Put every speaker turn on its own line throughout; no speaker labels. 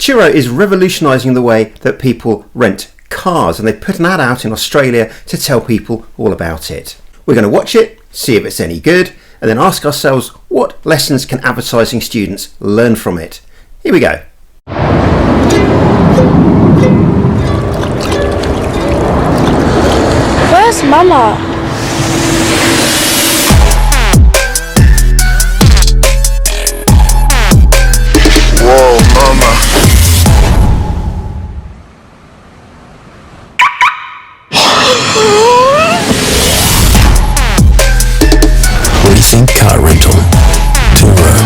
Turo is revolutionising the way that people rent cars, and they've put an ad out in Australia to tell people all about it. We're going to watch it, see if it's any good, and then ask ourselves what lessons can advertising students learn from it. Here we go.
Where's Mama?
Whoa, Mama.
Rethink car rental. Turo.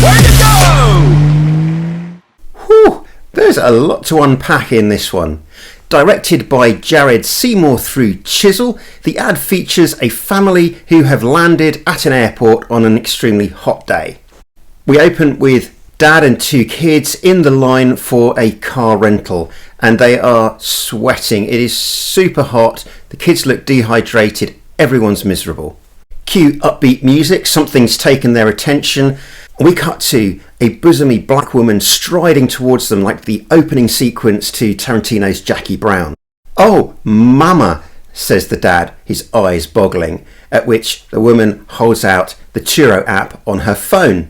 Where to go?
Whew, there's a lot to unpack in this one. Directed by Jared Seymour through Chisel, the ad features a family who have landed at an airport on an extremely hot day. We open with Dad and two kids in the line for a car rental, and they are sweating. It is super hot, the kids look dehydrated, everyone's miserable. Cue upbeat music, something's taken their attention. We cut to a bosomy black woman striding towards them like the opening sequence to Tarantino's Jackie Brown. "Oh, Mama," says the dad, his eyes boggling, at which the woman holds out the Turo app on her phone.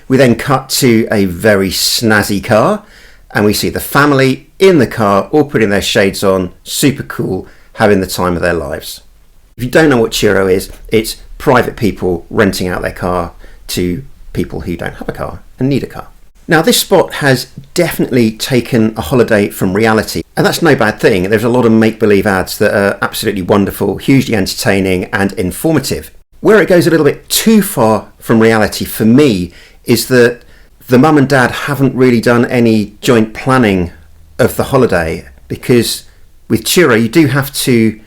We then cut to a very snazzy car, and we see the family in the car, all putting their shades on, super cool, having the time of their lives. If you don't know what Turo is, it's private people renting out their car to people who don't have a car and need a car. Now, this spot has definitely taken a holiday from reality, and that's no bad thing. There's a lot of make-believe ads that are absolutely wonderful, hugely entertaining and informative. Where it goes a little bit too far from reality for me is that the mum and dad haven't really done any joint planning of the holiday, because with Turo you do have to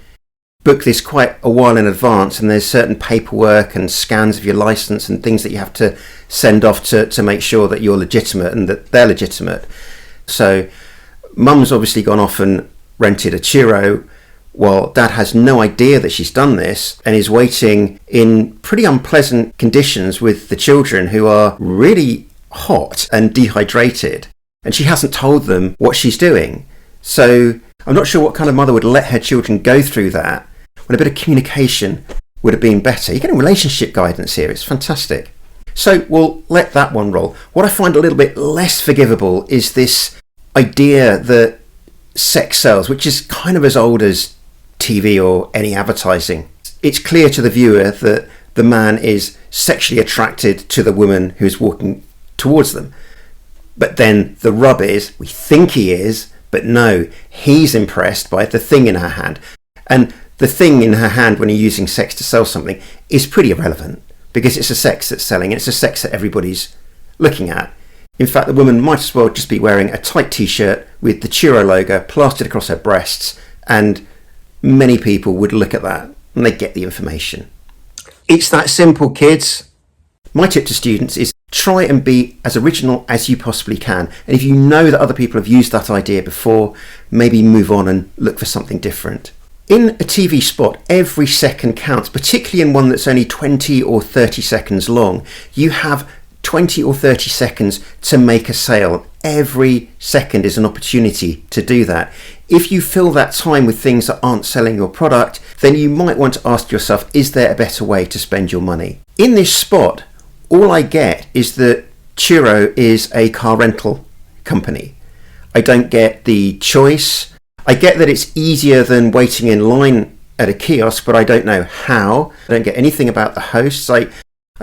book this quite a while in advance, and there's certain paperwork and scans of your license and things that you have to send off to make sure that you're legitimate and that they're legitimate. So mum's obviously gone off and rented a Turo while dad has no idea that she's done this and is waiting in pretty unpleasant conditions with the children, who are really hot and dehydrated, and she hasn't told them what she's doing. So I'm not sure what kind of mother would let her children go through that when a bit of communication would have been better. You're getting relationship guidance here, it's fantastic. So we'll let that one roll. What I find a little bit less forgivable is this idea that sex sells, which is kind of as old as TV or any advertising. It's clear to the viewer that the man is sexually attracted to the woman who's walking towards them. But then the rub is, we think he is, but no, he's impressed by the thing in her hand. And the thing in her hand when you're using sex to sell something is pretty irrelevant, because it's a sex that's selling, and it's a sex that everybody's looking at. In fact, the woman might as well just be wearing a tight t-shirt with the Turo logo plastered across her breasts, and many people would look at that and they'd get the information. It's that simple, kids. My tip to students is try and be as original as you possibly can. And if you know that other people have used that idea before, maybe move on and look for something different. In a TV spot, every second counts, particularly in one that's only 20 or 30 seconds long. You have 20 or 30 seconds to make a sale. Every second is an opportunity to do that. If you fill that time with things that aren't selling your product, then you might want to ask yourself, is there a better way to spend your money? In this spot, all I get is that Turo is a car rental company. I don't get the choice. I get that it's easier than waiting in line at a kiosk, but I don't know how. I don't get anything about the hosts. I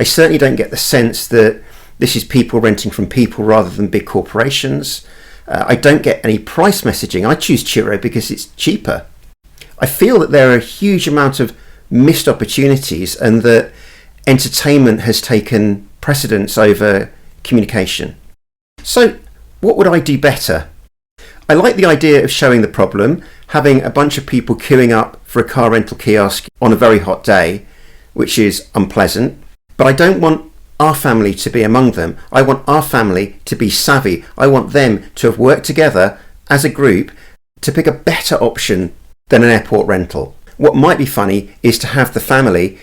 certainly don't get the sense that this is people renting from people rather than big corporations. I don't get any price messaging. I choose Turo because it's cheaper. I feel that there are a huge amount of missed opportunities, and that entertainment has taken precedence over communication. So what would I do better? I like the idea of showing the problem, having a bunch of people queuing up for a car rental kiosk on a very hot day, which is unpleasant, but I don't want our family to be among them. I want our family to be savvy. I want them to have worked together as a group to pick a better option than an airport rental. What might be funny is to have the family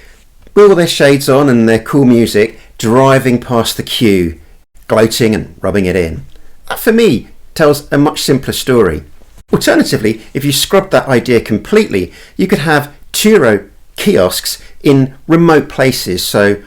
with all their shades on and their cool music driving past the queue, gloating and rubbing it in. That for me tells a much simpler story. Alternatively, if you scrub that idea completely, you could have Turo kiosks in remote places, so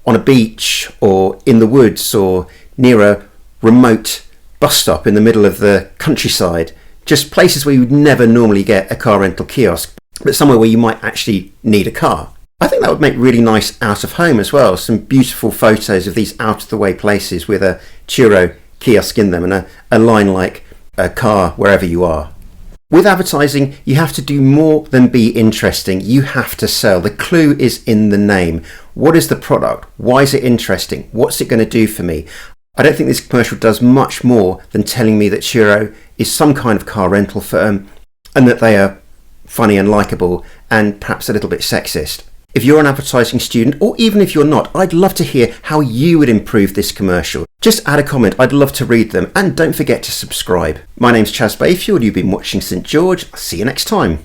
on a beach or in the woods or near a remote bus stop in the middle of the countryside, just places where you would never normally get a car rental kiosk, but somewhere where you might actually need a car. I think that would make really nice out of home as well, some beautiful photos of these out of the way places with a Turo kiosk in them and a line like a car wherever you are. With advertising, you have to do more than be interesting. You have to sell. The clue is in the name. What is the product? Why is it interesting? What's it going to do for me? I don't think this commercial does much more than telling me that Turo is some kind of car rental firm and that they are funny and likeable and perhaps a little bit sexist. If you're an advertising student, or even if you're not, I'd love to hear how you would improve this commercial. Just add a comment, I'd love to read them, and don't forget to subscribe. My name's Chaz Bayfield, you've been watching St George. I'll see you next time.